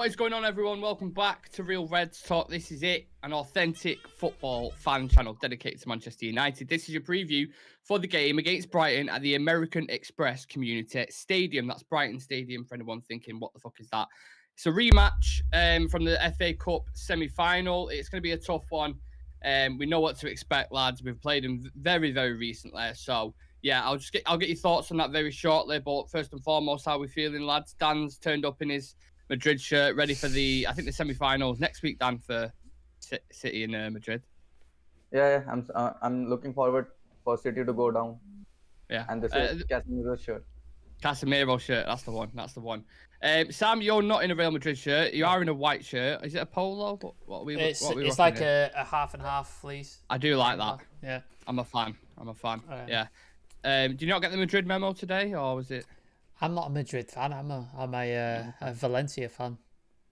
What is going on, everyone? Welcome back to Real Reds Talk. This is it, an authentic football fan channel dedicated to Manchester United. This is your preview for the game against Brighton at the American Express Community Stadium. That's Brighton Stadium, for anyone thinking, what the fuck is that? It's a rematch from the FA Cup semi-final. It's going to be a tough one. We know what to expect, lads. We've played them very, very recently. So, yeah, I'll get your thoughts on that very shortly. But first and foremost, how are we feeling, lads? Dan's turned up in his Madrid shirt, ready for the semi-finals next week, Dan, for City in Madrid. Yeah, I'm looking forward for City to go down. Yeah, and this is Casemiro's shirt. Casemiro shirt, that's the one. Sam, you're not in a Real Madrid shirt. You are in a white shirt. Is it a polo? It's like a half and half fleece. I do like that. Yeah, I'm a fan. Right. Yeah. Do you not get the Madrid memo today, or was it? I'm not a Madrid fan. I'm a Valencia fan.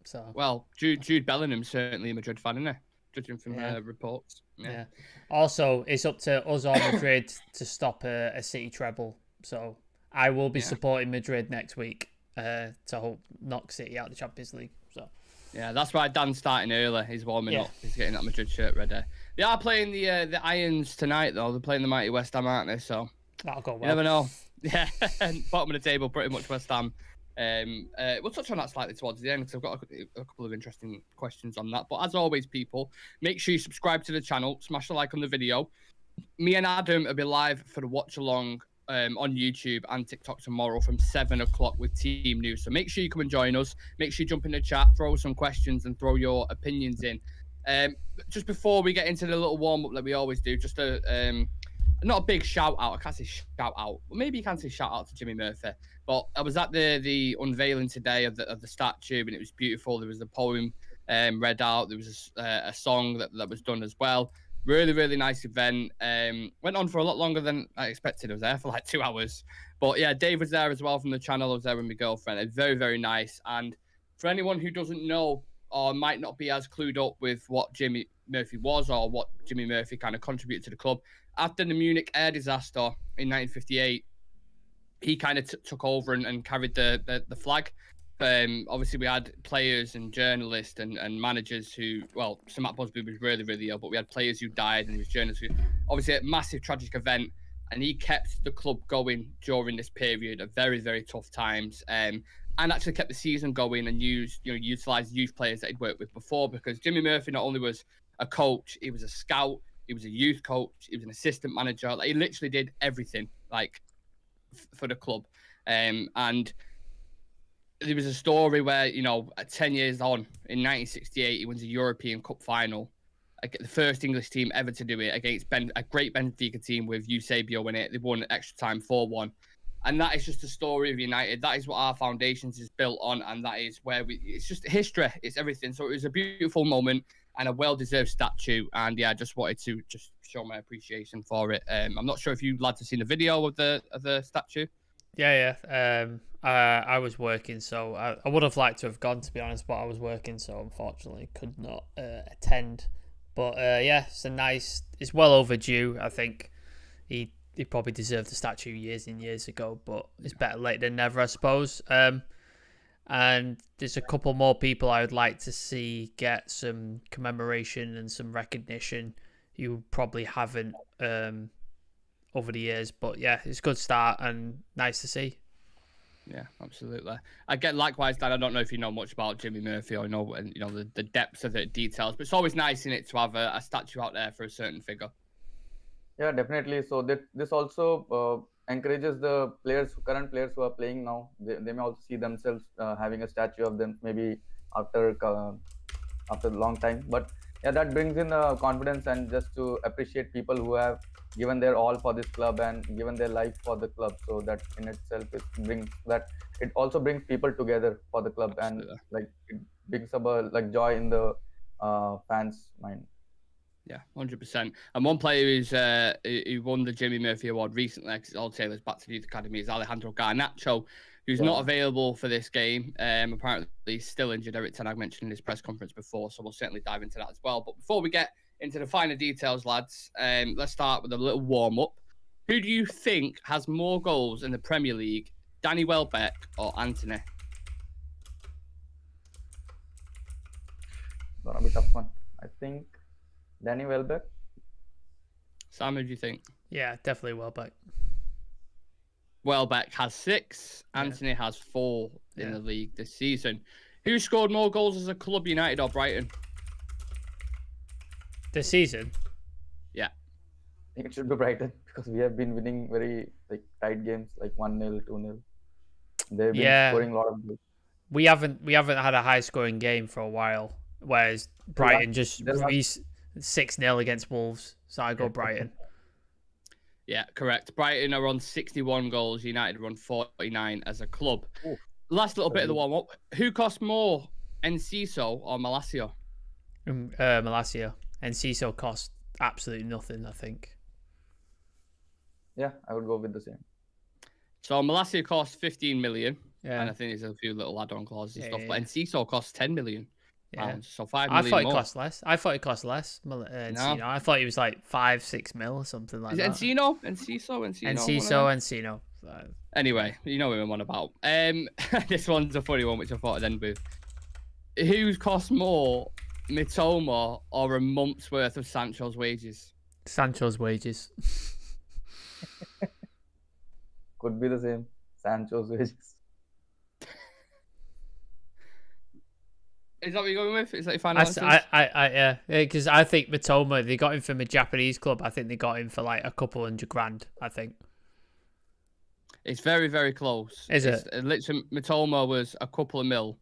So well, Jude Bellingham's certainly a Madrid fan, isn't he? Judging from reports. Yeah. Also, it's up to us or Madrid to stop a City treble. So I will be supporting Madrid next week to hope knock City out of the Champions League. So yeah, that's why Dan's starting early. He's warming up. He's getting that Madrid shirt ready. They are playing the Irons tonight, though. They're playing the mighty West Ham, aren't they? So that'll go well. You never know. Yeah, bottom of the table, pretty much West Ham. We'll touch on that slightly towards the end because I've got a couple of interesting questions on that. But as always, people, make sure you subscribe to the channel, smash a like on the video. Me and Adam will be live for the watch along on YouTube and TikTok tomorrow from 7 o'clock with team news. So make sure you come and join us. Make sure you jump in the chat, throw some questions, and throw your opinions in. Just before we get into the little warm up that we always do, just not a big shout out. I can't say shout out. Maybe you can say shout out to Jimmy Murphy. But I was at the unveiling today of the statue, and it was beautiful. There was a poem read out. There was a song that was done as well. Really, really nice event. Went on for a lot longer than I expected. I was there for like 2 hours. But yeah, Dave was there as well from the channel. I was there with my girlfriend. It's very, very nice. And for anyone who doesn't know or might not be as clued up with what Jimmy Murphy was or what Jimmy Murphy kind of contributed to the club, after the Munich air disaster in 1958, he kind of took over and carried the flag. Obviously, we had players and journalists and managers who, well, Sir Matt Busby was really, really ill, but we had players who died and there was journalists who, obviously, a massive tragic event. And he kept the club going during this period of very, very tough times. And actually kept the season going and utilized youth players that he'd worked with before, because Jimmy Murphy not only was a coach, he was a scout, he was a youth coach, he was an assistant manager. Like, he literally did everything for the club. And there was a story where, at 10 years on, in 1968, he wins a European Cup final, the first English team ever to do it, against a great Benfica team with Eusebio in it. They won extra time 4-1. And that is just the story of United. That is what our foundations is built on, and that is where it's just history. It's everything. So it was a beautiful moment and a well-deserved statue. And yeah, I just wanted to just show my appreciation for it. I'm not sure if you lads have seen the video of the statue. Yeah. I was working, so I would have liked to have gone, to be honest, but I was working, so unfortunately could not attend. But yeah, it's well overdue. I think he probably deserved the statue years and years ago, but it's better late than never, I suppose. And there's a couple more people I would like to see get some commemoration and some recognition you probably haven't over the years. But yeah, it's a good start and nice to see. Yeah, absolutely. Again, likewise, Dan, I don't know if you know much about Jimmy Murphy or know the depths of the details, but it's always nice in it to have a statue out there for a certain figure. Yeah, definitely. So this also encourages the current players who are playing now. They may also see themselves having a statue of them maybe after a long time. But yeah, that brings in confidence and just to appreciate people who have given their all for this club and given their life for the club. So that in itself it also brings people together for the club. Absolutely. And it brings up a joy in the fans' mind. Yeah, 100%. And one player who won the Jimmy Murphy Award recently, because it all tailors back to the youth academy, is Alejandro Garnacho, who's not available for this game. Apparently, he's still injured. Eric Ten Hag mentioned in his press conference before, so we'll certainly dive into that as well. But before we get into the finer details, lads, let's start with a little warm-up. Who do you think has more goals in the Premier League, Danny Welbeck or Anthony? gonna be a tough one. I think Danny Welbeck. Sam, who do you think? Yeah, definitely Welbeck. Welbeck has 6. Yeah. Anthony has 4 in Yeah. the league this season. Who scored more goals as a club, United or Brighton? This season? Yeah. I think it should be Brighton because we have been winning very tight games, like 1-0, 2-0. They've been scoring a lot of goals. We haven't had a high scoring game for a while, whereas Brighton just released 6-0 against Wolves. So I go Brighton. Yeah, correct. Brighton are on 61 goals. United are on 49 as a club. Ooh. Last little bit of the warm-up. Who cost more, Enciso or Malacia? Malacia. Enciso cost absolutely nothing, I think. Yeah, I would go with the same. So Malacia cost 15 million. Yeah. And I think there's a few little add-on clauses and stuff. Yeah. But Enciso costs 10 million pounds. So 5 I million thought more. it cost less. I thought it cost less. Encino. I thought it was like 5-6 mil or something like Is that. it Encino? Enciso? Encino. Anyway, you know what I'm on about. This one's a funny one, which I thought I'd end with. Who costs more, Mitoma or a month's worth of Sancho's wages? Sancho's wages. Could be the same. Sancho's wages. Is that what you're going with? Is that your final answer? Yeah, because I think Mitoma, they got him from a Japanese club. I think they got him for like a couple $100,000. I think It's very, very close. Is it? Literally, Mitoma was a couple of mil,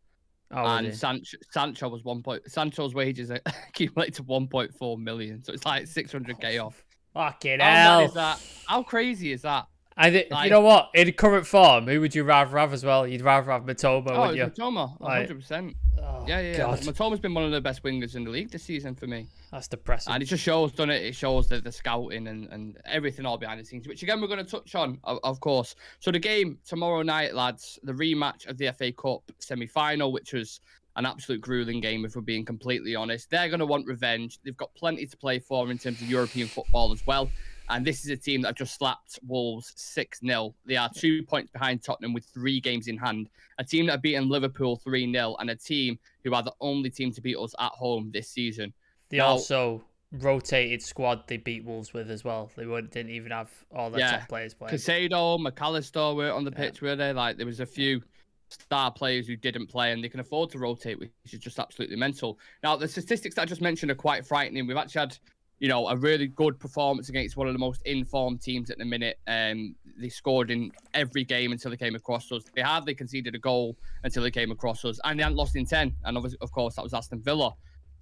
and Sancho was 1 point. Sancho's wages accumulated to 1.4 million, so it's like 600k off. Fucking How hell! mad is that? How crazy is that? I think you know what? In current form, who would you rather have as well? You'd rather have Mitoma, wouldn't you? Mitoma, 100%. Oh, Yeah. God. Mitoma's been one of the best wingers in the league this season for me. That's depressing. And it just shows, doesn't it? It shows the scouting and everything all behind the scenes, which again, we're going to touch on, of course. So the game tomorrow night, lads, the rematch of the FA Cup semi-final, which was an absolute grueling game, if we're being completely honest. They're going to want revenge. They've got plenty to play for in terms of European football as well. And this is a team that have just slapped Wolves 6-0. They are 2 points behind Tottenham with 3 games in hand. A team that have beaten Liverpool 3-0 and a team who are the only team to beat us at home this season. They also rotated squad they beat Wolves with as well. They didn't even have all their top players playing. Casado, McAllister were on the pitch, were they? Like, there was a few star players who didn't play, and they can afford to rotate, which is just absolutely mental. Now, the statistics that I just mentioned are quite frightening. We've actually had, a really good performance against one of the most informed teams at the minute. They scored in every game until they came across us. They hardly conceded a goal until they came across us, and they hadn't lost in 10. And obviously, of course, that was Aston Villa,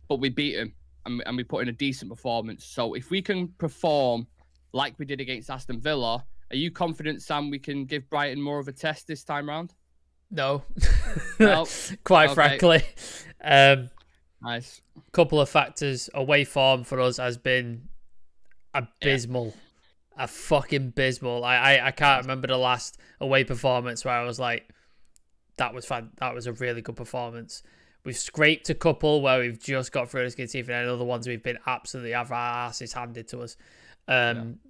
but we beat them, and we put in a decent performance. So if we can perform like we did against Aston Villa, are you confident, Sam, we can give Brighton more of a test this time round? No, No? quite frankly. Nice. Couple of factors. Away form for us has been abysmal. A fucking abysmal. I can't remember the last away performance where I was like, that was fun. That was a really good performance. We've scraped a couple where we've just got through the skin teeth, and other ones we've been absolutely have our asses handed to us.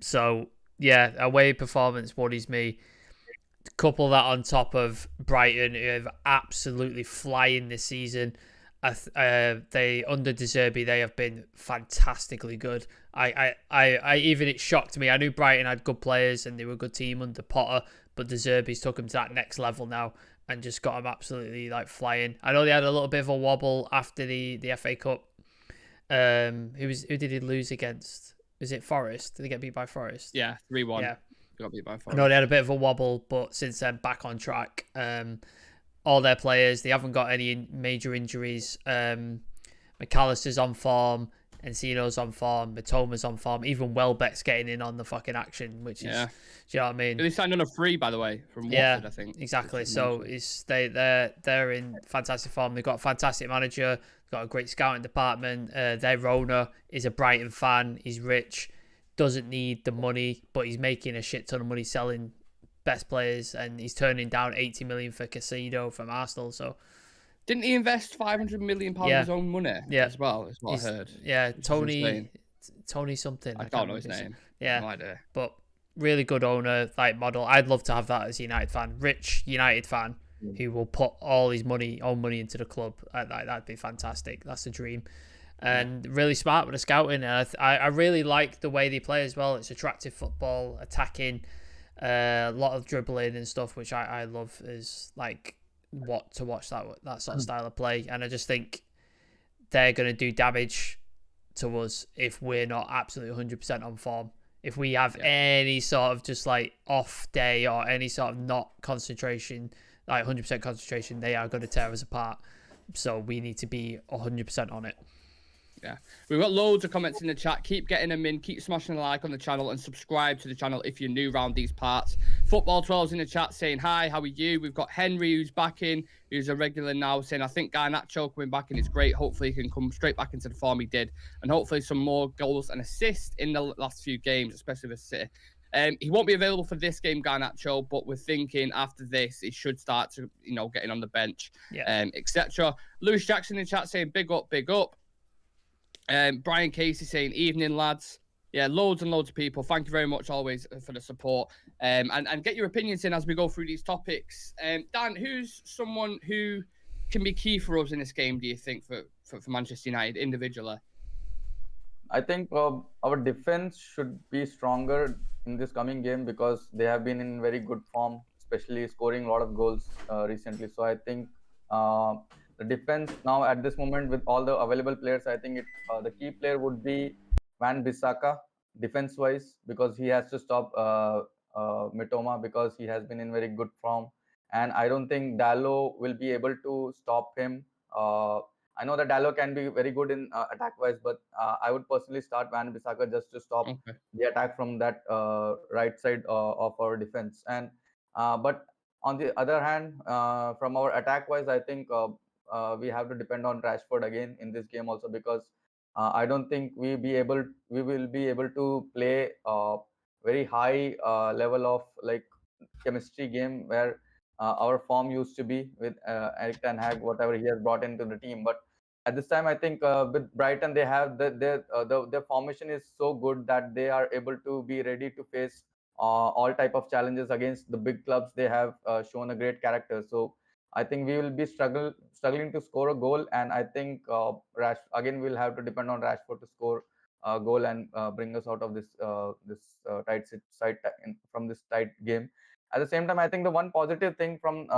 So yeah, away performance worries me. Couple that on top of Brighton, who have absolutely flying this season. They under De Zerbi, they have been fantastically good. It shocked me. I knew Brighton had good players and they were a good team under Potter, but De Zerbi's took them to that next level now and just got them absolutely like flying. I know they had a little bit of a wobble after the FA Cup. Who did he lose against? Was it Forest? Did they get beat by Forest? Yeah, 3-1. Yeah. Got beat by Forest. I know they had a bit of a wobble, but since then back on track. All their players, they haven't got any major injuries. McAllister's on form, Encino's on form, Mitoma's on form, even Welbeck's getting in on the fucking action, which is, do you know what I mean? They signed on a free, by the way, from Watford, I think. Exactly. So they're in fantastic form. They've got a fantastic manager, they've got a great scouting department. Their owner is a Brighton fan. He's rich, doesn't need the money, but he's making a shit ton of money selling best players, and he's turning down 80 million for Casado from Arsenal. So didn't he invest 500 million pounds of his own money as well? Is what I heard. Yeah, Tony something. I don't know his name. Yeah, no idea. But really good owner, like model. I'd love to have that as a United fan, rich United fan who will put all his own money into the club. That'd be fantastic. That's the dream. And really smart with the scouting. And I really like the way they play as well. It's attractive football, attacking, a lot of dribbling and stuff, which I love. Is like what to watch that sort of style of play. And I just think they're going to do damage to us if we're not absolutely 100% on form. If we have any sort of just like off day or any sort of not concentration, like 100% concentration, they are going to tear us apart. So we need to be 100% on it. Yeah, we've got loads of comments in the chat. Keep getting them in. Keep smashing a like on the channel and subscribe to the channel if you're new around these parts. Football 12's in the chat saying hi, how are you? We've got Henry who's back in, who's a regular now, saying I think Garnacho coming back in is great. Hopefully he can come straight back into the form he did, and hopefully some more goals and assists in the last few games, especially with City. He won't be available for this game, Garnacho, but we're thinking after this, he should start to, getting on the bench, etc. Lewis Jackson in the chat saying big up, big up. Brian Casey saying evening lads. Yeah, loads and loads of people. Thank you very much always for the support. And get your opinions in as we go through these topics. Dan, who's someone who can be key for us in this game, do you think, for Manchester United individually? I think our defense should be stronger in this coming game because they have been in very good form, especially scoring a lot of goals recently. So I think the defense now at this moment with all the available players, I think the key player would be Wan-Bissaka defense-wise, because he has to stop Mitoma because he has been in very good form, and I don't think Dalot will be able to stop him. I know that Dalot can be very good in attack-wise, but I would personally start Wan-Bissaka just to stop the attack from that right side of our defense. And but on the other hand, from our attack-wise, I think we have to depend on Rashford again in this game also, because I don't think we will be able to play very high level of like chemistry game where our form used to be with Erik ten Hag, whatever he has brought into the team. But at this time, I think with Brighton, they have their formation is so good that they are able to be ready to face all type of challenges against the big clubs. They have shown a great character. So I think we will be struggling to score a goal, and I think again we'll have to depend on Rashford to score a goal and bring us out of this from this tight game. At the same time, I think the one positive thing from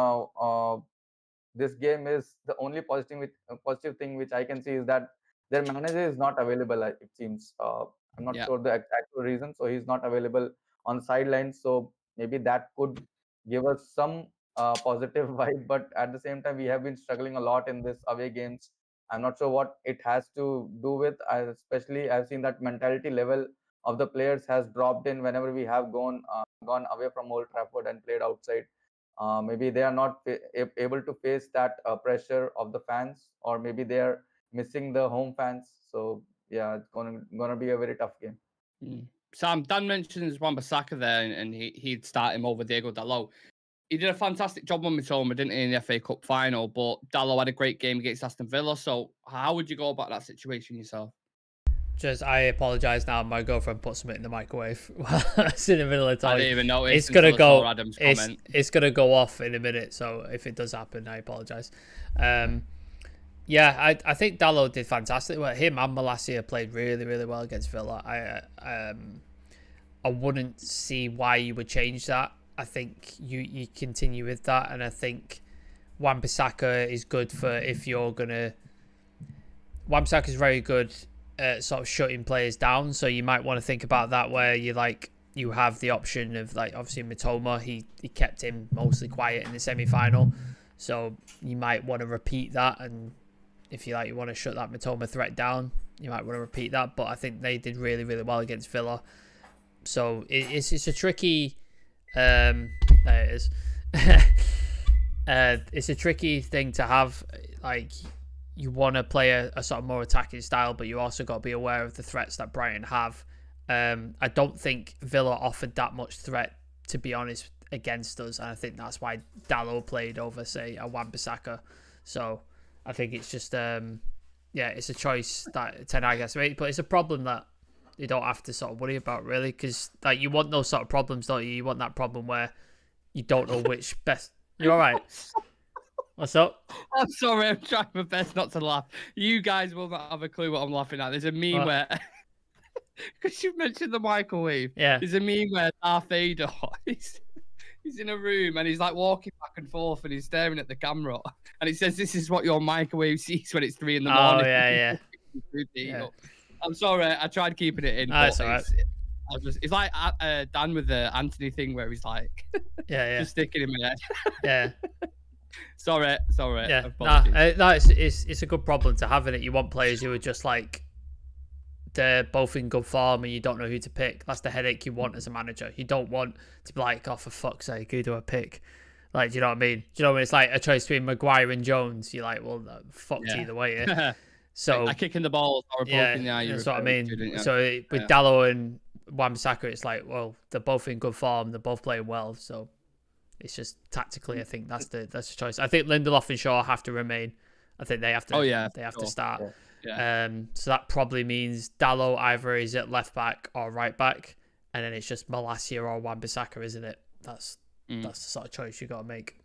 this game is the only positive thing which I can see is that their manager is not available. It seems I'm not sure the actual reason, so he's not available on the sidelines. So maybe that could give us some positive vibe, but at the same time we have been struggling a lot in this away games. I'm not sure what it has to do with. Especially I've seen that mentality level of the players has dropped in whenever we have gone away from Old Trafford and played outside. Maybe they are not able to face that pressure of the fans, or maybe they are missing the home fans. So yeah, it's gonna be a very tough game. Sam, Dan mentions Wan-Bissaka there, and he'd start him over Diego Dalot. He did a fantastic job on Mitoma, didn't he, in the FA Cup final? But Dalot had a great game against Aston Villa. So how would you go about that situation yourself? I apologise now. My girlfriend put something in the microwave while I was in the middle of talking. I didn't even notice. It's gonna go. It's gonna go off in a minute. So if it does happen, I apologise. Yeah, I think Dalot did fantastic. Well, him and Malacia played really, really well against Villa. I wouldn't see why you would change that. I think you continue with that, and I think Wan-Bissaka is good for if you're gonna. Wan-Bissaka is very good at sort of shutting players down, so you might want to think about that where you have the option of like obviously Mitoma. He kept him mostly quiet in the semi-final, so you might want to repeat that, and if you want to shut that Mitoma threat down, you might want to repeat that. But I think they did really, really well against Villa, so it's a tricky. There it is. It's a tricky thing to have. Like, you want to play a sort of more attacking style, but you also got to be aware of the threats that Brighton have. I don't think Villa offered that much threat, to be honest, against us, and I think that's why Dalot played over, say, a Wan-Bissaka. So I think it's just it's a choice that Ten Hag has to make, but it's a problem that you don't have to sort of worry about, really, because you want those sort of problems, don't you? You want that problem where you don't know which best. You're all right. What's up? I'm sorry, I'm trying my best not to laugh. You guys will not have a clue what I'm laughing at. There's a meme where, because you mentioned the microwave, there's a meme where Darth Vader, he's in a room and he's like walking back and forth and he's staring at the camera and it says, "This is what your microwave sees when it's 3 in the morning." Oh, yeah. I'm sorry, I tried keeping it in. That's all right. It's like Dan with the Anthony thing where he's like, just sticking him in head. Yeah. Sorry. Yeah, it's a good problem to have in it. You want players who are just like, they're both in good form and you don't know who to pick. That's the headache you want as a manager. You don't want to be like, oh, for fuck's sake, who do I pick? Like, do you know what I mean? Do you know when it's like a choice between Maguire and Jones? You're like, well, fucked either way. Yeah? So a kick in the balls or a poke in the eye. That's what I mean. So with Dalot and Wan-Bissaka, it's like, well, they're both in good form. They're both playing well. So it's just tactically, I think that's the choice. I think Lindelof and Shaw have to remain. I think they have to. They have to start. Yeah. So that probably means Dalot either is at left back or right back, and then it's just Malacia or Wan-Bissaka, isn't it? That's the sort of choice you got to make.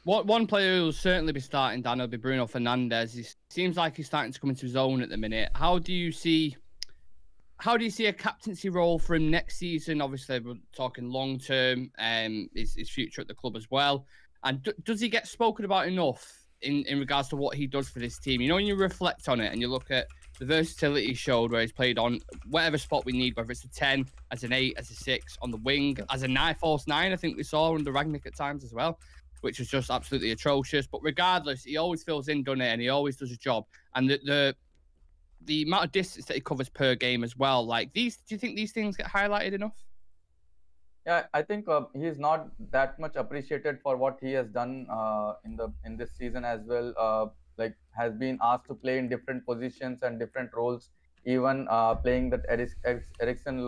One player who will certainly be starting, Dan, will be Bruno Fernandes. He seems like he's starting to come into his own at the minute. How do you see a captaincy role for him next season? Obviously, we're talking long term, his future at the club as well. And does he get spoken about enough in regards to what he does for this team? You know, when you reflect on it and you look at the versatility he showed where he's played on whatever spot we need, whether it's a 10, as an 8, as a 6, on the wing, as a 9, false 9, I think we saw under Rangnick at times as well, which was just absolutely atrocious. But regardless, he always fills in, doesn't it? And he always does a job. And the amount of distance that he covers per game as well, like do you think these things get highlighted enough? Yeah, I think he's not that much appreciated for what he has done in this season as well. Like has been asked to play in different positions and different roles, even playing that Ericsson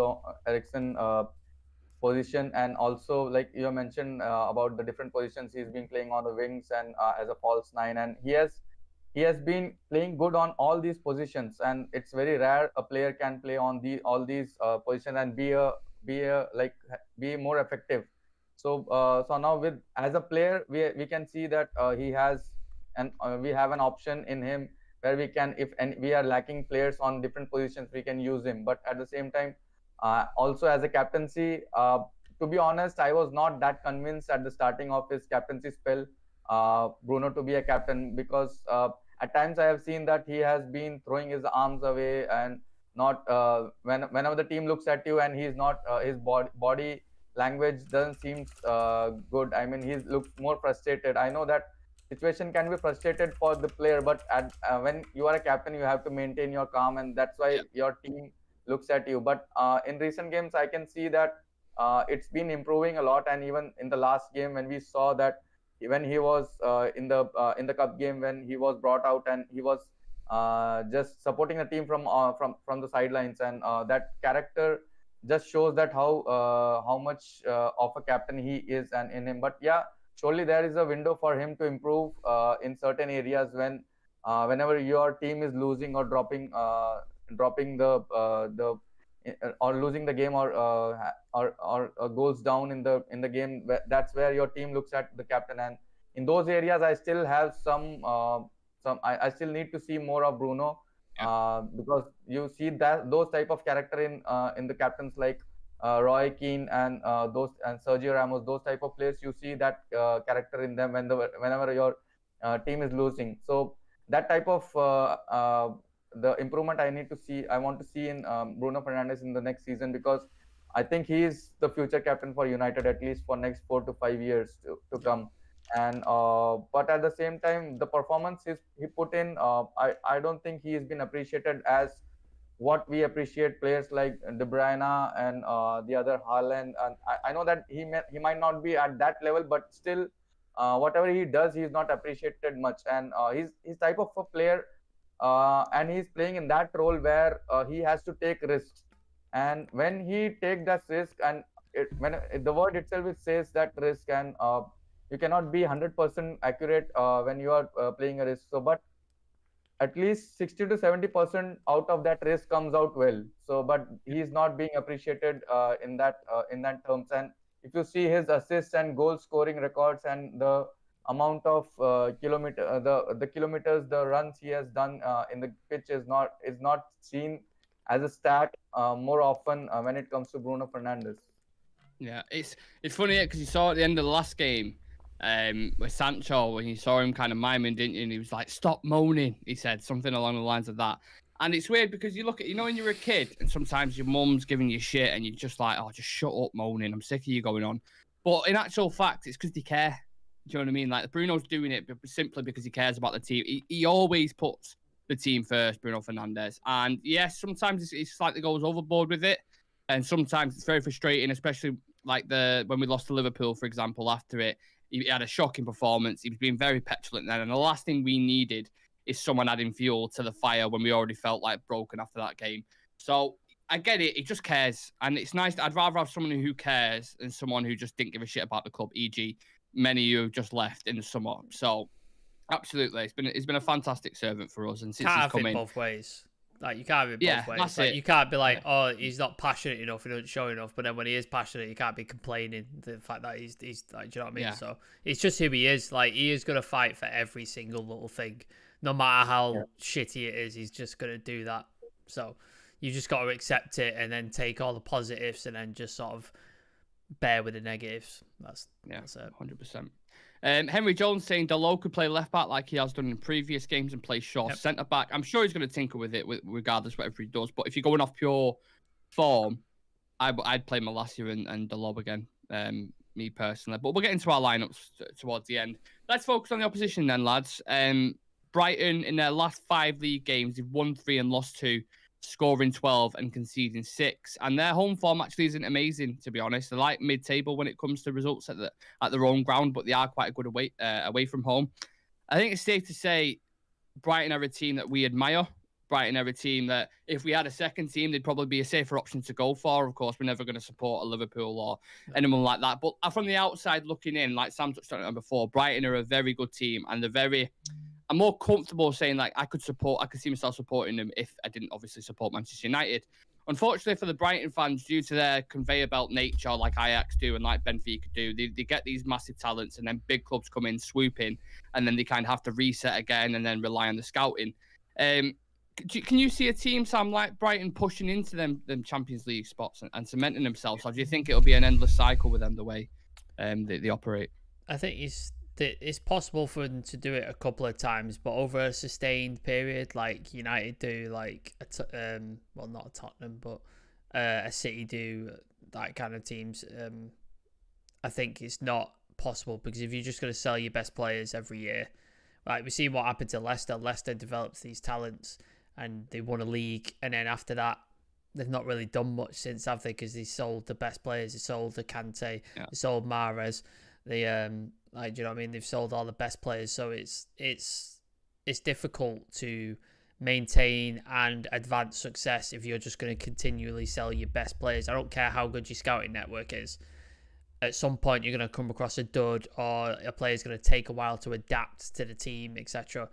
position, and also like you mentioned about the different positions he's been playing on the wings and as a false 9, and he has been playing good on all these positions, and it's very rare a player can play on all these positions and be more effective. So now as a player we can see that he has, and we have an option in him where we can, if we are lacking players on different positions, we can use him. But at the same time, also as a captaincy, to be honest, I was not that convinced at the starting of his captaincy spell, Bruno, to be a captain, because at times I have seen that he has been throwing his arms away and not whenever the team looks at you and he's not his body language doesn't seem good. I mean, he looks more frustrated. I know that situation can be frustrated for the player, but when you are a captain, you have to maintain your calm, and that's why your team looks at you. But in recent games, I can see that it's been improving a lot, and even in the last game when we saw that when he was in the cup game, when he was brought out and he was just supporting the team from the sidelines, and that character just shows that how much of a captain he is and in him. But yeah, surely there is a window for him to improve in certain areas whenever your team is losing or dropping the or losing the game or goals down in the game. That's where your team looks at the captain, and in those areas I still have I still need to see more of Bruno, because you see that those type of character in the captains like Roy Keane and Sergio Ramos, those type of players. You see that character in them whenever your team is losing. So that type of the improvement I want to see in Bruno Fernandes in the next season, because I think he is the future captain for United, at least for next 4 to 5 years to come. And but at the same time, the performance he put in, I don't think he has been appreciated as what we appreciate players like De Bruyne and the other Haaland. And I know that he might not be at that level, but still, whatever he does, he is not appreciated much. And he's type of a player, and he's playing in that role where he has to take risks. And when he takes that risk, and when the word itself it says that risk, and you cannot be 100% accurate when you are playing a risk. So, but at least 60 to 70% out of that risk comes out well. So, but he is not being appreciated in that terms. And if you see his assists and goal scoring records and the amount of the kilometers, the runs he has done in the pitch is not seen as a stat more often when it comes to Bruno Fernandes. Yeah, it's funny because you saw at the end of the last game with Sancho, when you saw him kind of miming, didn't you? And he was like, "Stop moaning," he said something along the lines of that. And it's weird because you look at, when you're a kid and sometimes your mum's giving you shit and you're just like, "Oh, just shut up moaning. I'm sick of you going on." But in actual fact, it's because they care. Do you know what I mean? Like Bruno's doing it simply because he cares about the team. He always puts the team first, Bruno Fernandes. And yes, sometimes he slightly goes overboard with it. And sometimes it's very frustrating, especially like when we lost to Liverpool, for example, after it. He had a shocking performance. He was being very petulant then. And the last thing we needed is someone adding fuel to the fire when we already felt like broken after that game. So I get it. He just cares. And it's nice. I'd rather have someone who cares than someone who just didn't give a shit about the club, e.g. many of you just left in the summer. So absolutely. It's been a fantastic servant for us. And since Can't he's come have it in, both ways. Like, you can't have it both ways. that's like, it. you can't be like, oh, he's not passionate enough, he doesn't show enough. But then when he is passionate, you can't be complaining the fact that he's like, do you know what I mean? Yeah. So it's just who he is. Like, he is gonna fight for every single little thing, no matter how shitty it is. He's just gonna do that. So you just got to accept it and then take all the positives and then just sort of bear with the negatives. That's it. 100%. Henry Jones saying Dalot could play left back like he has done in previous games and play short centre back. I'm sure he's going to tinker with it, regardless whatever he does. But if you're going off pure form, I'd play Malacia and Dalot again, me personally. But we'll get into our lineups towards the end. Let's focus on the opposition then, lads. Brighton, in their last 5 league games, they've won 3 and lost 2, scoring 12 and conceding 6. And their home form actually isn't amazing, to be honest. They're like mid-table when it comes to results at their own ground, but they are quite good away from home. I think it's safe to say Brighton are a team that we admire. Brighton are a team that if we had a second team, they'd probably be a safer option to go for. Of course, we're never going to support a Liverpool or anyone like that. But from the outside looking in, like Sam touched on it before, Brighton are a very good team, and I'm more comfortable saying like I could see myself supporting them if I didn't obviously support Manchester United. Unfortunately for the Brighton fans, due to their conveyor belt nature, like Ajax do and like Benfica do, they get these massive talents and then big clubs come in, swoop in, and then they kind of have to reset again and then rely on the scouting. Can you see a team, Sam, like Brighton pushing into them Champions League spots and cementing themselves, or do you think it'll be an endless cycle with them the way they operate? I think it's possible for them to do it a couple of times, but over a sustained period, like United do, like not a Tottenham, but a City do, that kind of teams. I think it's not possible, because if you're just going to sell your best players every year, like we've seen what happened to Leicester. Leicester develops these talents and they won a league, and then after that, they've not really done much since, have they? Because they sold the best players. They sold the Kante, they sold Mahrez. They like, do you know what I mean? They've sold all the best players, so it's difficult to maintain and advance success if you're just going to continually sell your best players. I don't care how good your scouting network is. At some point, you're going to come across a dud, or a player's going to take a while to adapt to the team, etc.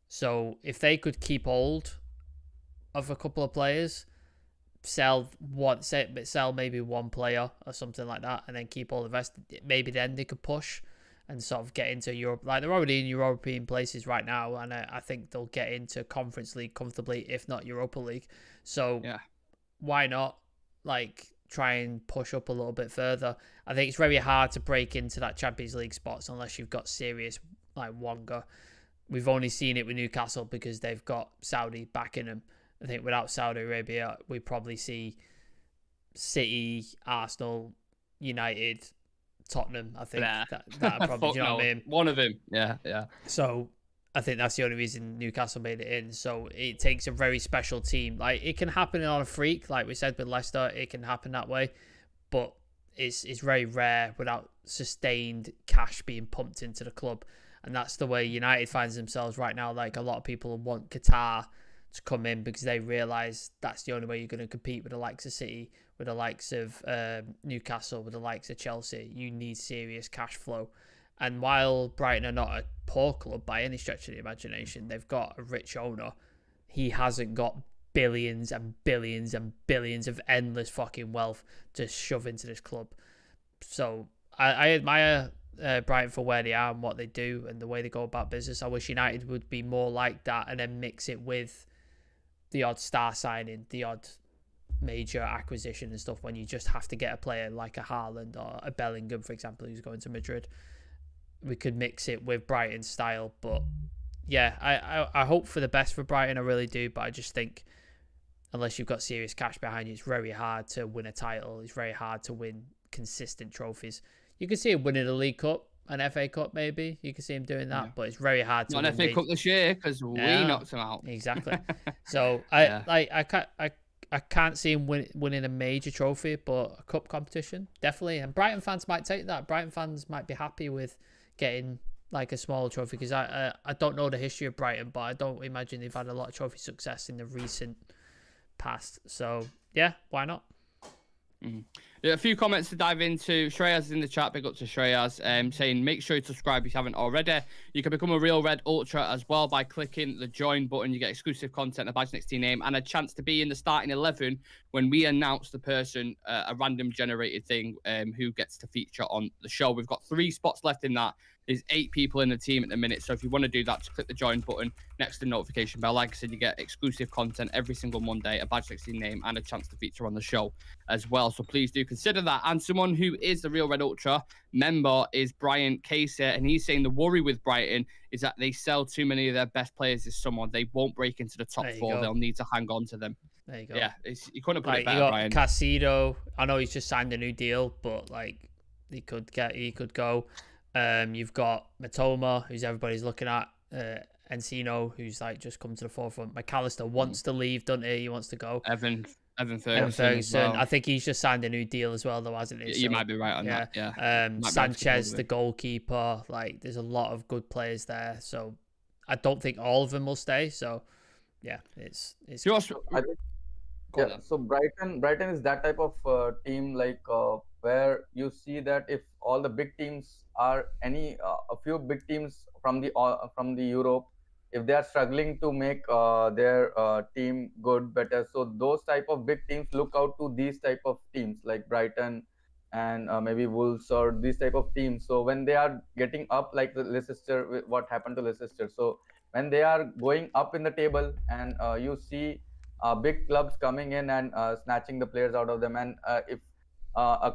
So if they could keep hold of a couple of players, sell maybe one player or something like that, and then keep all the rest, maybe then they could push and sort of get into Europe. Like, they're already in European places right now, and I think they'll get into Conference League comfortably, if not Europa League. So why not like try and push up a little bit further? I think it's very hard to break into that Champions League spots unless you've got serious like Wonga. We've only seen it with Newcastle because they've got Saudi backing them. I think without Saudi Arabia, we probably see City, Arsenal, United, Tottenham. I think that probably, do you know what I mean? One of them. Yeah. So I think that's the only reason Newcastle made it in. So it takes a very special team. Like, it can happen on a freak, like we said with Leicester. It can happen that way, but it's very rare without sustained cash being pumped into the club. And that's the way United finds themselves right now. Like, a lot of people want Qatar to come in because they realise that's the only way you're going to compete with the likes of City, with the likes of Newcastle, with the likes of Chelsea. You need serious cash flow. And while Brighton are not a poor club by any stretch of the imagination, they've got a rich owner. He hasn't got billions and billions and billions of endless fucking wealth to shove into this club. So I admire Brighton for where they are and what they do and the way they go about business. I wish United would be more like that and then mix it with the odd star signing, the odd major acquisition and stuff when you just have to get a player like a Haaland or a Bellingham, for example, who's going to Madrid. We could mix it with Brighton's style. But yeah, I hope for the best for Brighton. I really do. But I just think unless you've got serious cash behind you, it's very hard to win a title. It's very hard to win consistent trophies. You can see him winning a League Cup, an FA Cup maybe. You can see him doing that, but it's very hard to win. Not an FA Cup this year because we knocked him out. Exactly. So I can't see him winning a major trophy, but a cup competition, definitely. And Brighton fans might take that. Brighton fans might be happy with getting like a small trophy because I don't know the history of Brighton, but I don't imagine they've had a lot of trophy success in the recent past. So yeah, why not? Yeah, a few comments to dive into. Shreyas is in the chat. Big up to Shreyas, saying make sure you subscribe if you haven't already. You can become a Real Red Ultra as well by clicking the join button. You get exclusive content, a badge next to your name, and a chance to be in the starting 11 when we announce the person, a random generated thing, who gets to feature on the show. We've got 3 spots left in that. There's 8 people in the team at the minute. So if you want to do that, just click the join button next to the notification bell. Like I said, you get exclusive content every single Monday, a badge next to your name, and a chance to feature on the show as well. So please do consider that. And someone who is the Real Red Ultra member is Brian Casey. And he's saying the worry with Brighton is that they sell too many of their best players this summer. They won't break into the top 4. They'll need to hang on to them. There you go. Yeah, you couldn't put it better, you got Brian. Casido. I know he's just signed a new deal, but like he could go. You've got Matoma, who's everybody's looking at. Encino, who's like just come to the forefront. McAllister wants to leave, doesn't he? He wants to go. Evan Ferguson. Well. I think he's just signed a new deal as well, though, hasn't he? You might be right on that. Yeah. Sanchez, the goalkeeper. Like, there's a lot of good players there. So I don't think all of them will stay. So yeah, it's. So Brighton is that type of team like where you see that if all the big teams are a few big teams from the Europe, if they are struggling to make their team good, better, so those type of big teams look out to these type of teams like Brighton and maybe Wolves or these type of teams. So when they are getting up, like the Leicester, what happened to Leicester? So when they are going up in the table and you see big clubs coming in and snatching the players out of them, and if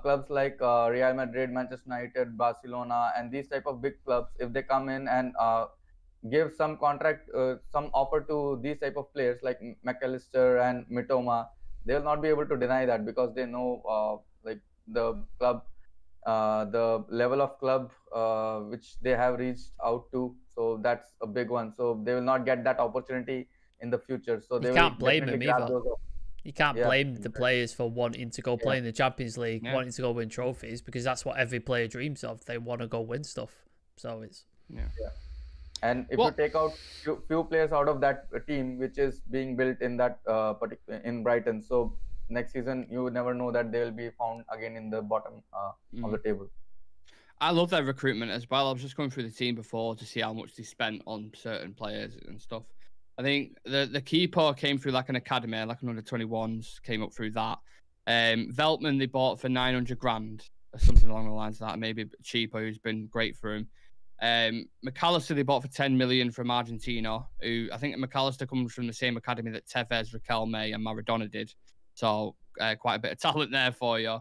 clubs like Real Madrid, Manchester United, Barcelona, and these type of big clubs, if they come in and give some contract, some offer to these type of players like McAllister and Mitoma, they will not be able to deny that because they know like the club, the level of club which they have reached out to. So that's a big one. So they will not get that opportunity in the future. So they can't blame him either. You can't blame the exactly. players for wanting to go play in the Champions League, wanting to go win trophies, because that's what every player dreams of. They want to go win stuff. So it's And if you take out few players out of that team, which is being built in that in Brighton, so next season you would never know that they will be found again in the bottom of the table. I love their recruitment as well. I was just going through the team before to see how much they spent on certain players and stuff. I think the keeper came through like an academy, like an under-21s, came up through that. Veltman they bought for 900 grand or something along the lines of that, maybe cheaper, who's been great for him. McAllister they bought for 10 million from Argentina, who I think McAllister comes from the same academy that Tevez, Riquelme and Maradona did. So quite a bit of talent there for you.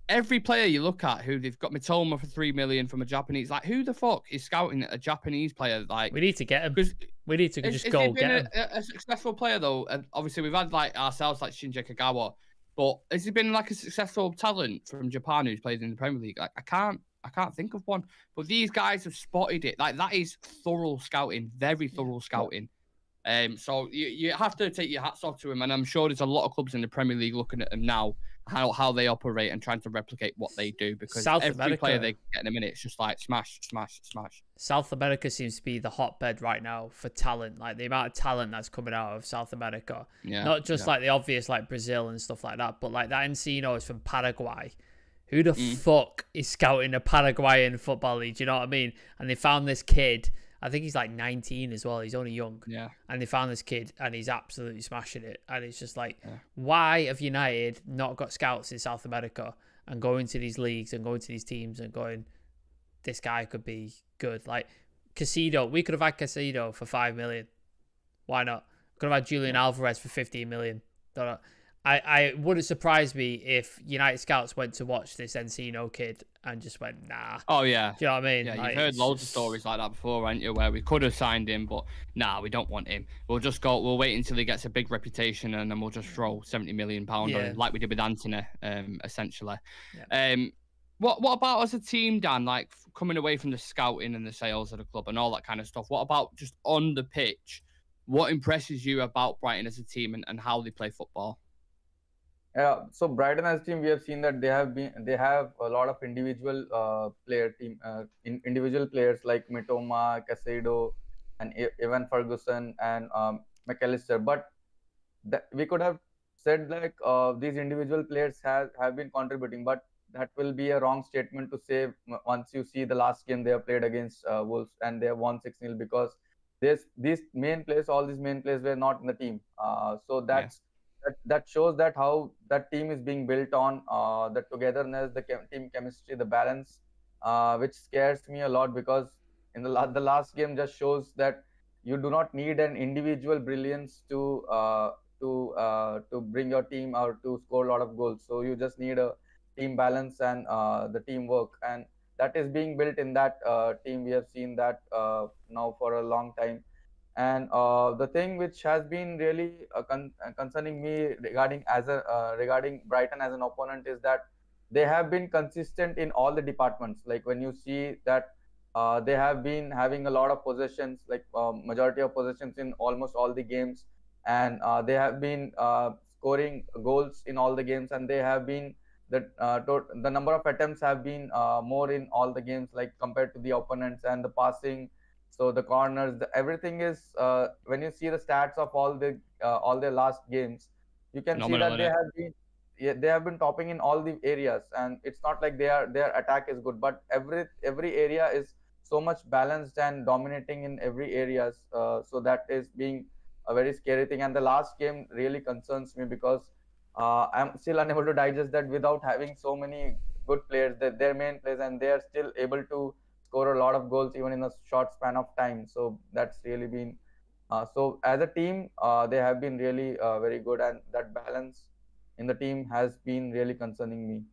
Every player you look at who they've got Mitoma for 3 million from a Japanese, like who the fuck is scouting a Japanese player? Like we need to get him. We need to just go get him. A successful player though, and obviously we've had like ourselves like Shinji Kagawa, but has he been like a successful talent from Japan who's played in the Premier League? Like I can't think of one. But these guys have spotted it. Like that is thorough scouting, very thorough scouting. So you have to take your hats off to him, and I'm sure there's a lot of clubs in the Premier League looking at them now, how they operate and trying to replicate what they do, because every player they get in a minute, it's just like smash, smash, smash. South America seems to be the hotbed right now for talent, like the amount of talent that's coming out of South America. Not just like the obvious like Brazil and stuff like that, but like that Encino is from Paraguay. Who the fuck is scouting a Paraguayan football league? Do you know what I mean? And they found this kid. I think he's like 19 as well. He's only young. Yeah. And they found this kid and he's absolutely smashing it. And it's just like, why have United not got scouts in South America and going to these leagues and going to these teams and going, this guy could be good. Like Casido, we could have had Casido for 5 million. Why not? Could have had Julian Alvarez for 15 million. Don't know. I wouldn't surprise me if United scouts went to watch this Encino kid and just went, nah. Oh yeah. Do you know what I mean? Yeah, like, you've heard loads of stories like that before, haven't you? Where we could have signed him, but nah, we don't want him. We'll wait until he gets a big reputation, and then we'll just throw 70 million pound on him, like we did with Anthony, essentially. Yeah. What about as a team, Dan? Like coming away from the scouting and the sales of the club and all that kind of stuff. What about just on the pitch? What impresses you about Brighton as a team and how they play football? Yeah, so Brighton as a team, we have seen that they have a lot of individual individual players like Mitoma, Casado, and Evan Ferguson and McAllister. But we could have said like these individual players have been contributing, but that will be a wrong statement to say once you see the last game they have played against Wolves and they have won 6-0, because these main players, all these main players were not in the team. So that shows that how that team is being built on the togetherness, the team chemistry, the balance, which scares me a lot, because in the last game just shows that you do not need an individual brilliance to bring your team or to score a lot of goals. So you just need a team balance and the teamwork, and that is being built in that team. We have seen that now for a long time. And the thing which has been really concerning me regarding Brighton as an opponent is that they have been consistent in all the departments. Like when you see that they have been having a lot of possessions, like majority of possessions in almost all the games, and they have been scoring goals in all the games, and they have been the number of attempts have been more in all the games, like compared to the opponents, and the passing. So the corners, everything is when you see the stats of all their last games, you can see that they have been topping in all the areas. And it's not like their attack is good, but every area is so much balanced and dominating in every areas. So that is being a very scary thing. And the last game really concerns me, because I'm still unable to digest that without having so many good players, their main players, and they are still able to score a lot of goals even in a short span of time. So that's really been so as a team they have been really very good, and that balance in the team has been really concerning me.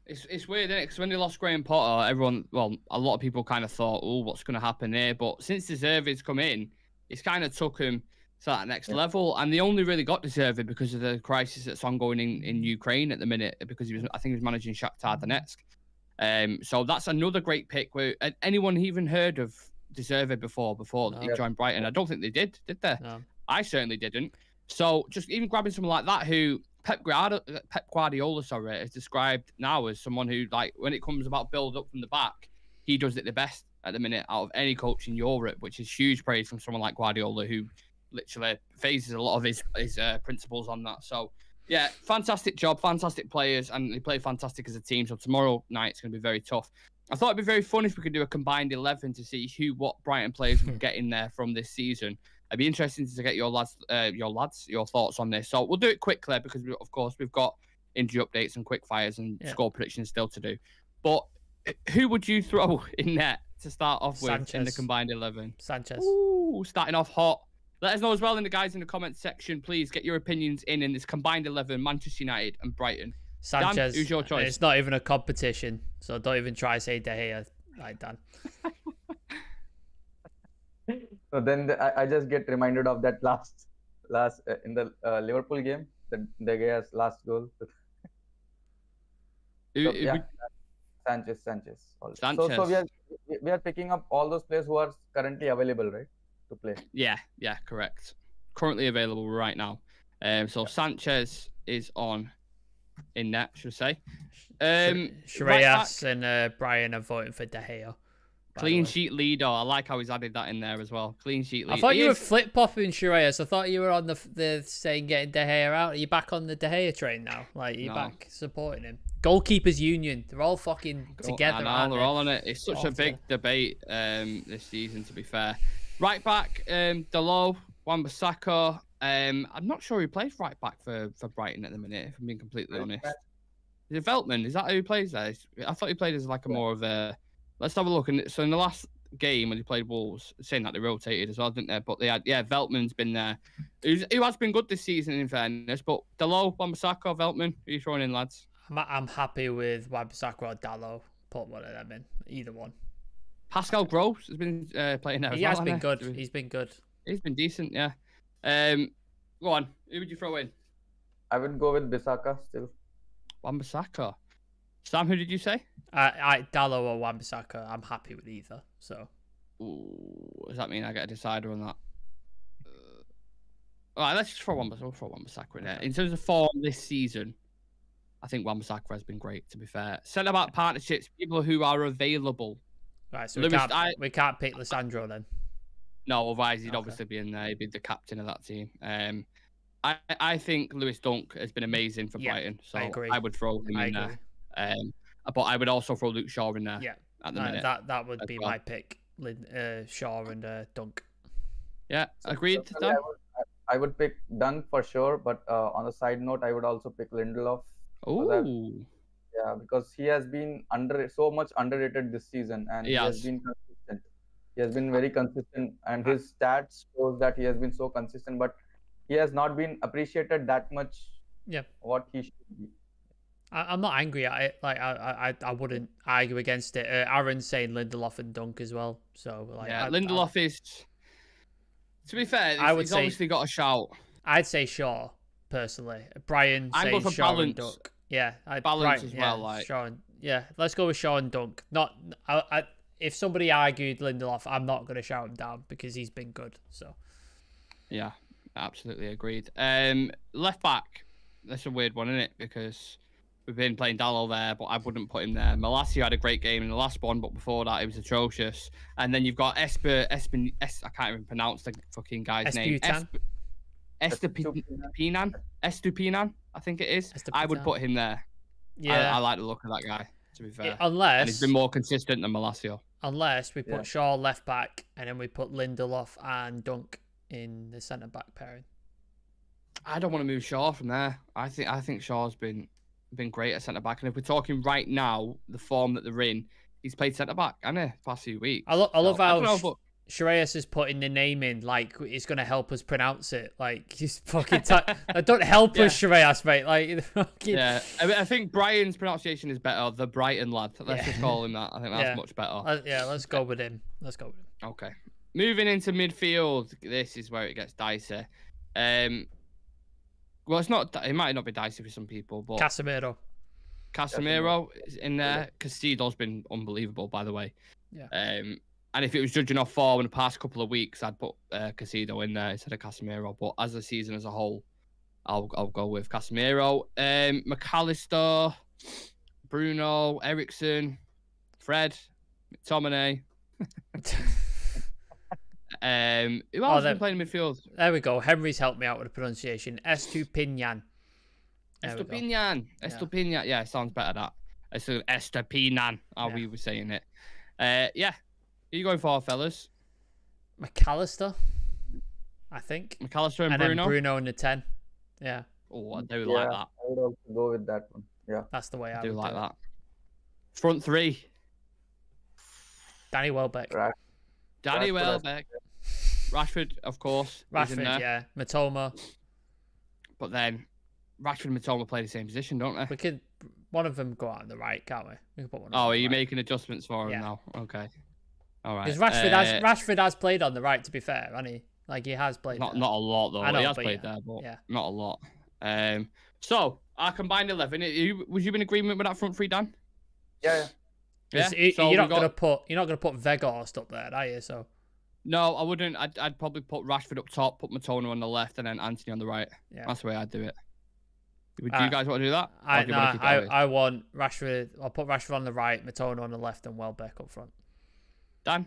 It's weird, isn't it? Because when they lost Graham Potter, a lot of people kind of thought, oh, what's going to happen here? But since Deserved's come in, it's kind of took him to that next level. And they only really got Deserved because of the crisis that's ongoing in Ukraine at the minute, because I think he was managing Shakhtar Donetsk. So that's another great pick. Where anyone even heard of Deserved before he joined Brighton? I don't think they did they? No. I certainly didn't. So just even grabbing someone like that, who Pep Guardiola, is described now as someone who, like, when it comes about build up from the back, he does it the best at the minute out of any coach in Europe, which is huge praise from someone like Guardiola, who literally phases a lot of his principles on that. So yeah, fantastic job, fantastic players, and they play fantastic as a team. So tomorrow night it's going to be very tough. I thought it'd be very fun if we could do a combined 11 to see what Brighton players would get in there from this season. It'd be interesting to get your thoughts on this. So we'll do it quickly because, of course, we've got injury updates and quick fires and score predictions still to do. But who would you throw in net to start off with in the combined 11? Sanchez. Ooh, starting off hot. Let us know as well in the comments section. Please get your opinions in this combined 11, Manchester United and Brighton. Sanchez. Dan, who's your choice? It's not even a competition, so don't even try to say De Gea like Dan. So then I just get reminded of that last in the Liverpool game, the De Gea's last goal. Sanchez. Also. So we are picking up all those players who are currently available, right, to play. Yeah, correct. Currently available right now. So Sanchez is in net, should I say. Shreyas and Brian are voting for De Gea. Clean sheet leader. I like how he's added that in there as well. Clean sheet leader. I thought you were flip-flopping Shreyas. I thought you were on the saying getting De Gea out. Are you back on the De Gea train now? Like, you're back supporting him? Goalkeepers union. They're all fucking together. I know, they're all on it. It's such a big debate this season, to be fair. Right back, Dalot, Wan-Bissaka. I'm not sure who plays right back for Brighton at the minute, if I'm being completely honest. Is it Veltman? Is that who plays there? I thought he played as like a more of a let's have a look. And so in the last game when they played Wolves, saying that they rotated as well, didn't they? But they had, Veltman's been there, who has been good this season in fairness. But Dalot, Wan-Bissaka, Veltman, who are you throwing in, lads? I'm happy with Wan-Bissaka or Dalot. Put one of them in, either one. Pascal Gross has been playing there. He has been good. He's been good. He's been decent, yeah. Go on. Who would you throw in? I would go with Bissaka still. Wan-Bissaka. Sam, who did you say? Dalot or Wan-Bissaka. I'm happy with either. So. Ooh, does that mean I get a decider on that? All right, let's just throw Wan-Bissaka in there. In terms of form this season, I think Wan-Bissaka has been great, to be fair. Centre-back partnerships, people who are available. Right, so Lewis, we can't pick Lissandro then. No, otherwise he'd obviously be in there. He'd be the captain of that team. I think Lewis Dunk has been amazing for Brighton, so I would throw him in there. But I would also throw Luke Shaw in there. Yeah, at the minute. That would be my pick. Shaw and Dunk. Yeah, agreed. So I would pick Dunk for sure, but on a side note, I would also pick Lindelof. Ooh. Yeah, because he has been so much underrated this season, and he has been consistent. He has been very consistent, and his stats shows that he has been so consistent, but he has not been appreciated that much. Yeah, what he should be. I'm not angry at it. Like I wouldn't argue against it. Aaron's saying Lindelof and Dunk as well. So like, Lindelof is. To be fair, he's obviously got a shout. I'd say Shaw personally. Brian saying Shaw balance. And Dunk. Yeah, balance as well. Like Shaw and, let's go with Shaw and Dunk. Not if somebody argued Lindelof, I'm not going to shout him down because he's been good. So yeah, absolutely agreed. Left back, that's a weird one, isn't it? Because we've been playing Dalot there, but I wouldn't put him there. Malacia had a great game in the last one, but before that, it was atrocious. And then you've got I can't even pronounce the fucking guy's name. Estupinan, I think it is. I would put him there. Yeah, I like the look of that guy, to be fair. And he's been more consistent than Malacia. Unless we put Shaw left back, and then we put Lindelof and Dunk in the centre back pairing. I don't want to move Shaw from there. I think Shaw's been great at centre back, and if we're talking right now, the form that they're in, he's played centre back, hasn't he, past few weeks. I love how Shreyas is putting the name in like it's going to help us pronounce it. Like he's fucking. Don't help us, Shreyas, mate. Like yeah, I think Brian's pronunciation is better. The Brighton lad. Let's just call him that. I think that's much better. Let's go with him. Okay, moving into midfield. This is where it gets dicey. Well, it's not. It might not be dicey for some people, but Casemiro is in there. Casido's been unbelievable, by the way. Yeah. And if it was judging off form in the past couple of weeks, I'd put Casido in there instead of Casemiro. But as a season as a whole, I'll go with Casemiro. McAllister, Bruno, Ericsson, Fred, McTominay. Who else has been playing midfield? There we go. Henry's helped me out with the pronunciation. Estupinan. Estupinan. Yeah, it sounds better that. Estupinan, how we were saying it. Yeah. Who are you going for, fellas? McAllister, I think. McAllister and Bruno? Then Bruno in the 10. Yeah. Oh, I do like that. I would also go with that one. Yeah. That's the way I do would like do that. It. Front three. Danny Welbeck. Right. Danny Welbeck. Rashford, of course. Rashford, yeah. Matoma. But then Rashford and Matoma play the same position, don't they? We could one of them go out on the right, can't we? We can put one. Are you making adjustments for him now? Okay. All right. Because Rashford has played on the right, to be fair, hasn't he? Like he has played. Not a lot though. He has played there, but not a lot. So our combined 11. Was you in agreement with that front three, Dan? Yeah. So you're not gonna put Weghorst up there, are you? So. No, I wouldn't. I'd probably put Rashford up top, put Matona on the left, and then Anthony on the right. Yeah. That's the way I'd do it. Would you guys want to do that? I want Rashford. I'll put Rashford on the right, Matona on the left, and Welbeck up front. Dan?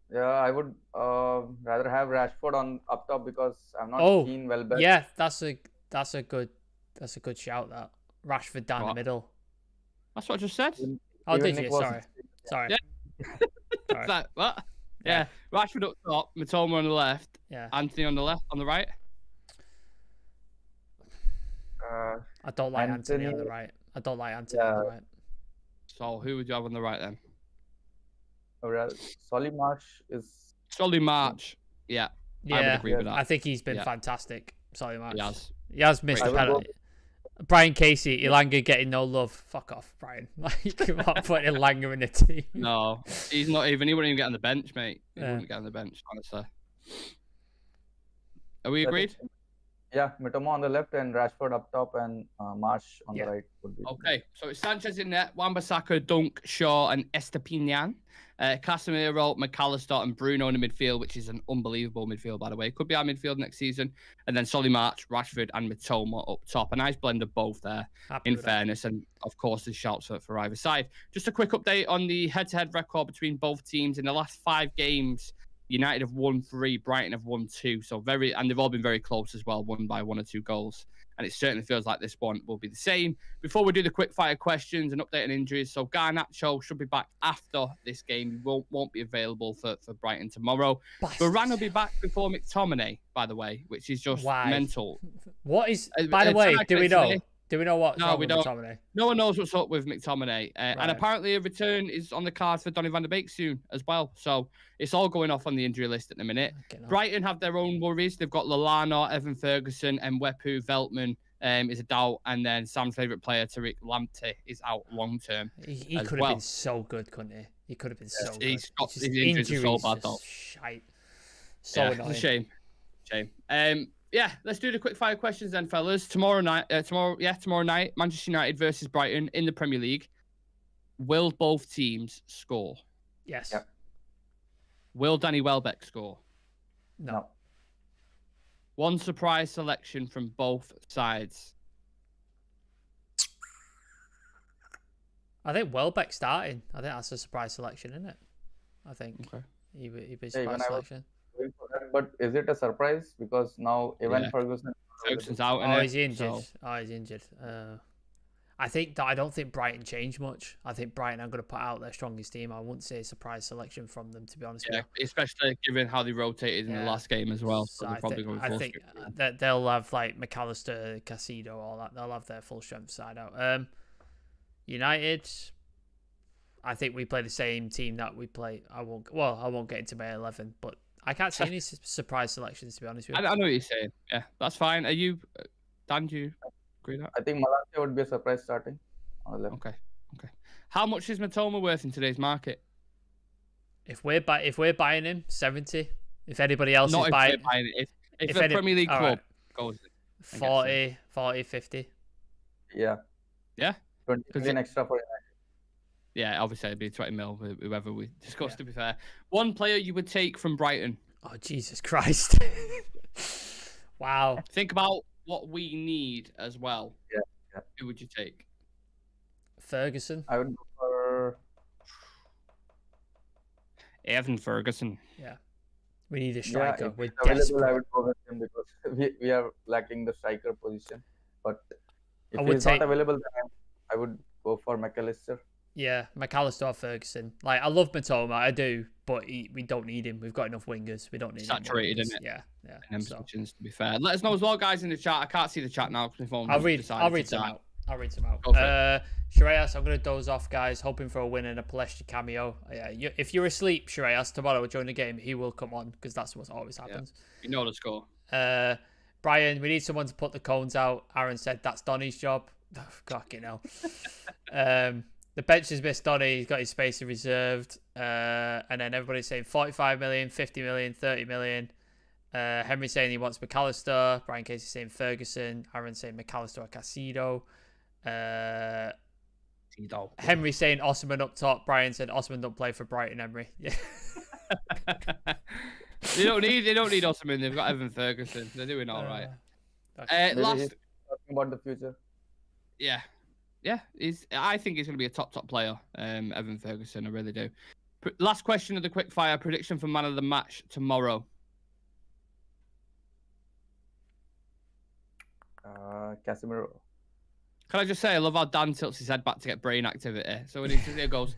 Yeah, I would rather have Rashford up top because I'm not keen Welbeck. Yeah, that's a good shout. That Rashford down the middle. That's what I just said. Oh, did you? Sorry. Yeah. Sorry. Like, what? Yeah. Rashford up top, Matoma on the left. Yeah. Anthony on the right. I don't like Anthony on the right. On the right. So who would you have on the right then? Solly March is. Solly March. Yeah, I would agree with that. I think he's been Yeah. fantastic. Sorry, March. He has. Missed I a would go penalty. Brian Casey, Elanga getting no love. Fuck off, Brian. Like, come on, put Elanga in the team. No, he's not even. He wouldn't even get on the bench, mate. He Yeah. wouldn't get on the bench, honestly. Are we agreed? Yeah, Mitoma on the left and Rashford up top and Marsh on Yeah. the right would be. Okay, so it's Sanchez in net, Wan-Bissaka, Dunk, Shaw, and Estepinian. Casemiro, McAllister, and Bruno in the midfield, which is an unbelievable midfield, by the way. Could be our midfield next season. And then Solly March, Rashford, and Mitoma up top. A nice blend of both there, Happy in with that. fairness. And, of course, there's shouts for either side. Just a quick update on the head-to-head record between both teams. In the last 5 games, United have won 3, Brighton have won 2. So and they've all been very close as well, won by 1 or 2 goals. And it certainly feels like this one will be the same. Before we do the quick fire questions and update on injuries, so Garnacho should be back after this game. He won't be available for Brighton tomorrow. Varane will be back before McTominay, by the way, which is just mental. What is? By the way, do we know? Do we know what's No, wrong we with don't. McTominay? No one knows what's up with McTominay. And Right. apparently a return is on the cards for Donny van der Beek soon as well. So it's all going off on the injury list at the minute. Okay, no. Brighton have their own worries. They've got Lallana, Evan Ferguson, and Mwepu Veltman is a doubt. And then Sam's favourite player, Tariq Lamptey, is out long term. He as could have well. been so good, couldn't he? He could have been so good. He's got It's just his injuries are so injuries bad, are though. shite. So Yeah, annoying. it's a shame. Yeah, let's do the quick fire questions then, fellas. Tomorrow night, Manchester United versus Brighton in the Premier League. Will both teams score? Yes. Yep. Will Danny Welbeck score? No. One surprise selection from both sides. I think Welbeck starting. I think that's a surprise selection, isn't it? I think Okay. he'd be a even surprise I was selection. going for that, but is it a surprise? Because now Evan Yeah. Ferguson. Ferguson's out. Oh, innit? he's injured. So, He's injured. I don't think Brighton changed much. I think Brighton are going to put out their strongest team. I wouldn't say a surprise selection from them, to be honest yeah, with you. especially given how they rotated in the Yeah. last game as well. So So they're I probably think, going I full think strength. that they'll have like McAllister, Casido, all that. They'll have their full strength side out. United, I think we play the same team that we play. I won't get into my 11, but I can't see any surprise selections, to be honest with you. I know what you're saying. Yeah, that's fine. Are you, Dan, do you agree with that? I think Malaysia would be a surprise starting on the left. Okay. How much is Matoma worth in today's market? If we're buying him, 70. If anybody else Not is if buying, they're buying it. If if a Premier League all club right. goes, 40, 50. Yeah. Yeah? 20 'Cause million extra for United. yeah, obviously it'd be 20 mil with whoever we discussed. Yeah. To be fair, one player you would take from Brighton. Oh, Jesus Christ. Wow. Think about what we need as well. Yeah. Who would you take? Ferguson. I would go for Evan Ferguson. We need a yeah. striker. If We're it's available, I desperate. would go with him because we are lacking the striker position. But I if would he's take- not available, then I would go for McAllister. Yeah, McAllister or Ferguson. Like, I love Matoma, I do, but we don't need him. We've got enough wingers. We don't need Saturated, him. innit? Yeah. In them So, positions, to be fair. Let us know as well, guys, in the chat. I can't see the chat now because my phone. I'll read decided to some die. out. I'll read some out. Go for Shreyas, I'm going to doze off, guys. Hoping for a win and a Palestra cameo. Yeah, if you're asleep, Shreyas, tomorrow during the game, he will come on because that's what always happens. You know the score. Brian, we need someone to put the cones out. Aaron said that's Donny's job. Oh, fucking hell. The bench has missed Donny. He's got his space reserved. And then everybody's saying 45 million, 50 million, 30 million. Henry saying he wants McAllister. Brian Casey saying Ferguson. Aaron saying McAllister or Casido. Henry saying Osman up top. Brian said Osman don't play for Brighton. Henry. Yeah. They don't need Osman. They've got Evan Ferguson. They're doing all right. Maybe Last, he's talking about the future. yeah. I think he's going to be a top player. Evan Ferguson, I really do. Last question of the quick fire prediction for man of the match tomorrow. Casemiro. Can I just say, I love how Dan tilts his head back to get brain activity. So when he goes,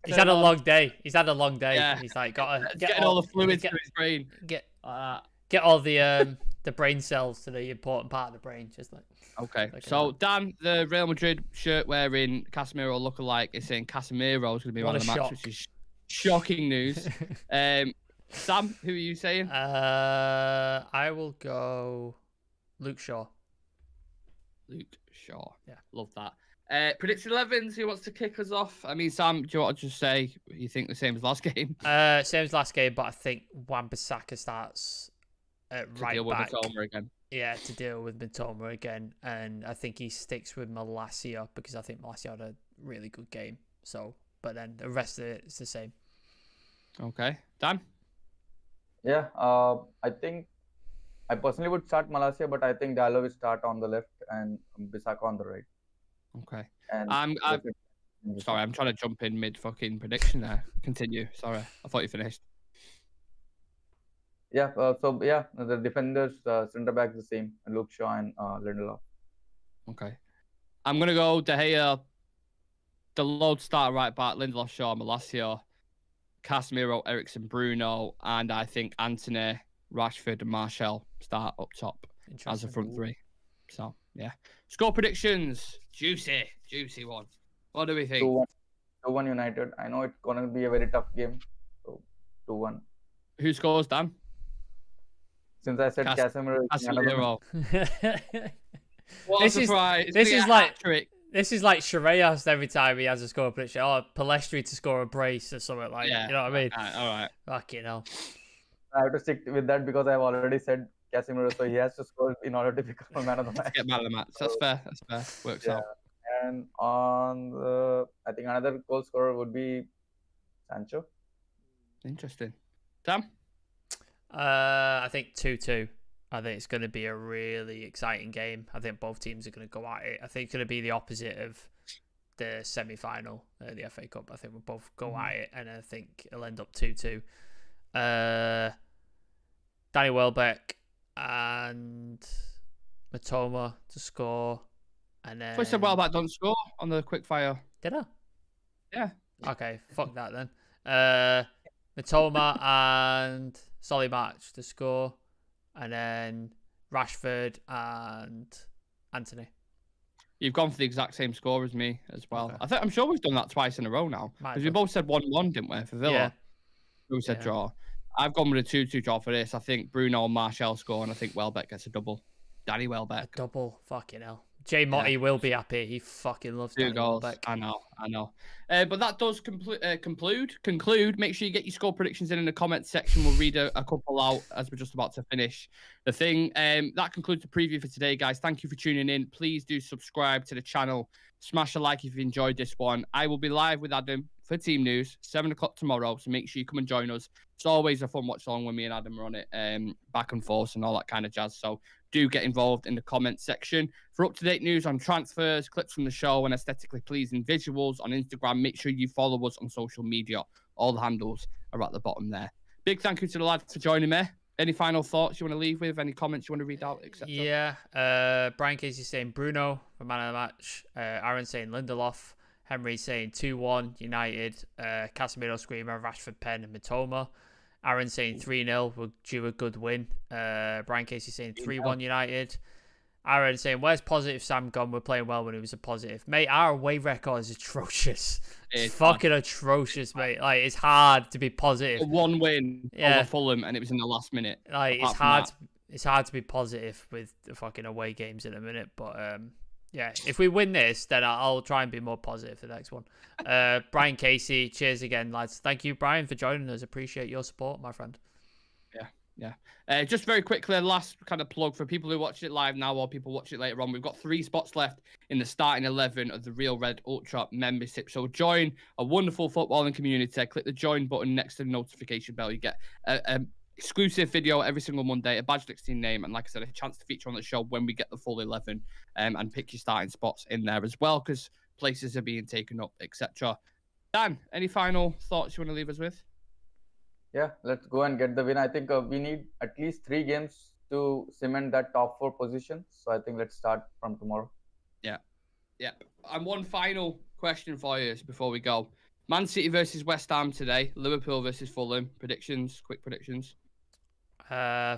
He's had a long day. Yeah. He's like got to getting all the fluids to his brain. Get all the brain cells to the important part of the brain. Just like Okay, Like so Dan, the Real Madrid shirt wearing Casemiro lookalike, is saying Casemiro is going to be What man a of the match, shock. which is Shocking news. Sam, who are you saying? I will go Luke Shaw. Luke Shaw. Yeah. Love that. Prediction 11s, who wants to kick us off? I mean, Sam, do you want to just say you think the same as last game? Same as last game, but I think Wan-Bissaka starts at To right deal with back. Mitoma again. Yeah, to deal with Mitoma again. And I think he sticks with Malacia because I think Malacia had a really good game. So, but then the rest of it is the same. Okay. Dan? Yeah, I think I personally would start Malacia, but I think Diallo will start on the left and Bissaka on the right. Okay. And I'm sorry, I'm trying to jump in mid fucking prediction there. Continue. Sorry, I thought you finished. Yeah, the defenders, centre backs the same, Luke Shaw and Lindelof. Okay. I'm going to go De Gea, the load starter right back, Lindelof, Shaw, Malacia, Casemiro, Eriksen, Bruno, and I think Anthony, Rashford, and Martial start up top as a front three. So, yeah. Score predictions. Juicy one. What do we think? 2-1 United. I know it's going to be a very tough game. So, 2-1. Who scores, Dan? Since I said Casemiro, what a surprise! This is like Shireyas every time he has a score prediction. Oh, Palestri to score a brace or something like that. You know what I mean? All right. Fucking hell. I have to stick with that because I've already said Casemiro, so he has to score in order to become a man of the match. Get man of the match. That's fair. Works out. And on the, I think another goal scorer would be Sancho. Interesting. Sam? I think 2-2. I think it's going to be a really exciting game. I think both teams are going to go at it. I think it's going to be the opposite of the semi-final, the FA Cup. I think we'll both go at it, and I think it'll end up 2-2. Danny Welbeck and Mitoma to score. And then... I said Welbeck don't score on the quickfire. Did I? Yeah. Okay, fuck that then. Mitoma and Solly March to score. And then Rashford and Anthony. You've gone for the exact same score as me as well. Okay. I'm sure we've done that twice in a row now. Because we both said 1-1, didn't we, for Villa? Yeah. We said draw. I've gone with a 2-2 draw for this. I think Bruno and Martial score, and I think Welbeck gets a double. Danny Welbeck. A double? Fucking hell. Jay Motti will be happy. He fucking loves Danny Welbeck. I know. But that does conclude. Make sure you get your score predictions in the comments section. We'll read a couple out as we're just about to finish the thing. That concludes the preview for today, guys. Thank you for tuning in. Please do subscribe to the channel. Smash a like if you enjoyed this one. I will be live with Adam for Team News, 7 o'clock tomorrow. So make sure you come and join us. It's always a fun watch along when me and Adam are on it, back and forth and all that kind of jazz. So do get involved in the comments section. For up-to-date news on transfers, clips from the show, and aesthetically pleasing visuals on Instagram, make sure you follow us on social media. All the handles are at the bottom there. Big thank you to the lads for joining me. Any final thoughts you want to leave with? Any comments you want to read out, etc.? Yeah. Brian Casey saying Bruno for man of the match. Aaron saying Lindelof. Henry saying 2-1 United. Casemiro Screamer, Rashford, Penn, and Mitoma. Aaron saying 3-0. We'll do a good win. Brian Casey saying 3-1 United. Aaron saying, where's positive Sam gone? We're playing well when it was a positive. Mate, our away record is atrocious. It's fucking atrocious, mate. Like, it's hard to be positive. One win over Fulham, and it was in the last minute. Like, it's hard to be positive with the fucking away games in a minute. But, yeah, if we win this, then I'll try and be more positive for the next one. Brian Casey, cheers again, lads. Thank you, Brian, for joining us. Appreciate your support, my friend. Yeah. Just very quickly, last kind of plug for people who watch it live now or people watch it later on. We've got 3 spots left in the starting 11 of the Real Red Ultra membership. So join a wonderful footballing community. Click the join button next to the notification bell. You get an exclusive video every single Monday, a badge next to your name, and like I said, a chance to feature on the show when we get the full 11 and pick your starting spots in there as well because places are being taken up, etc. Dan, any final thoughts you want to leave us with? Yeah, let's go and get the win. I think we need at least 3 games to cement that top 4 position. So I think let's start from tomorrow. Yeah. And one final question for you before we go. Man City versus West Ham today. Liverpool versus Fulham. Predictions, quick predictions.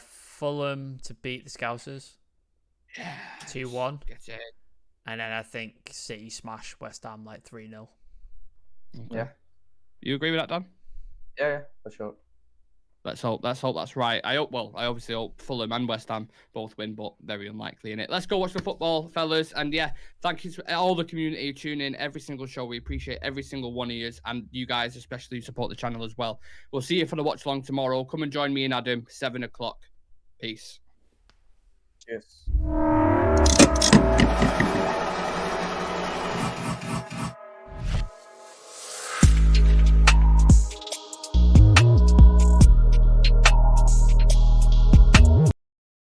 Fulham to beat the Scousers. Yeah. 2-1. Get it. And then I think City smash West Ham like 3-0. Okay. Yeah. You agree with that, Dan? Yeah, for sure. Let's hope that's right. I obviously hope Fulham and West Ham both win, but very unlikely in it. Let's go watch the football, fellas. And yeah, thank you to all the community who tune in every single show. We appreciate every single one of you, and you guys especially who support the channel as well. We'll see you for the watch along tomorrow. Come and join me and Adam, 7 o'clock. Peace. Yes.